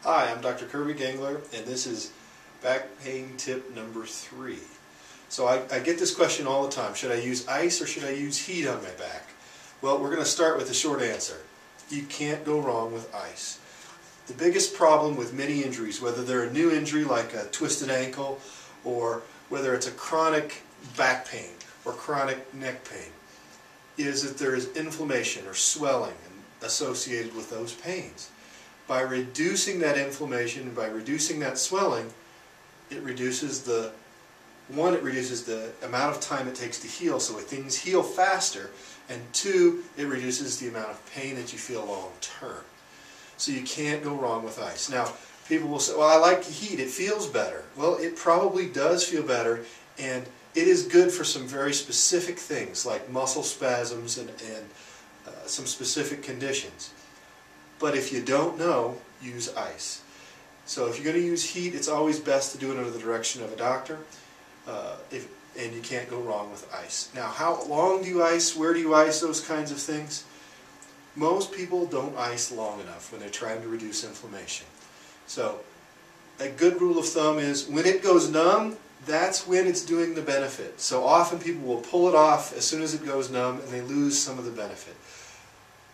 Hi, I'm Dr. Kirby Gangler, and this is back pain tip number 3. So I get this question all the time. Should I use ice or should I use heat on my back? Well, we're going to start with the short answer. You can't go wrong with ice. The biggest problem with many injuries, whether they're a new injury like a twisted ankle, or whether it's a chronic back pain or chronic neck pain, is that there is inflammation or swelling associated with those pains. By reducing that inflammation, by reducing that swelling, it reduces the amount of time it takes to heal, so things heal faster, and 2, it reduces the amount of pain that you feel long term. So you can't go wrong with ice. Now, people will say, well, I like heat, it feels better. Well, it probably does feel better, and it is good for some very specific things like muscle spasms and some specific conditions. But if you don't know, use ice. So if you're going to use heat, it's always best to do it under the direction of a doctor, and you can't go wrong with ice. Now, how long do you ice? Where do you ice? Those kinds of things. Most people don't ice long enough when they're trying to reduce inflammation. So a good rule of thumb is when it goes numb, that's when it's doing the benefit. So often people will pull it off as soon as it goes numb and they lose some of the benefit.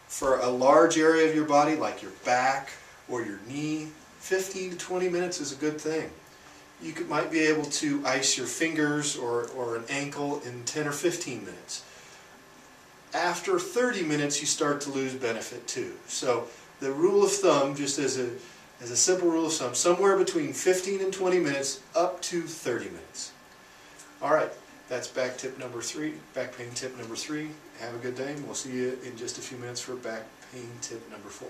For a large area of your body like your back or your knee, 15 to 20 minutes is a good thing. You might be able to ice your fingers or an ankle in 10 or 15 minutes. After 30 minutes you start to lose benefit too. So the rule of thumb, just as a simple rule of thumb, somewhere between 15 and 20 minutes up to 30 minutes. Alright, that's back pain tip number 3. Have a good day, and we'll see you in just a few minutes for back pain tip number 4.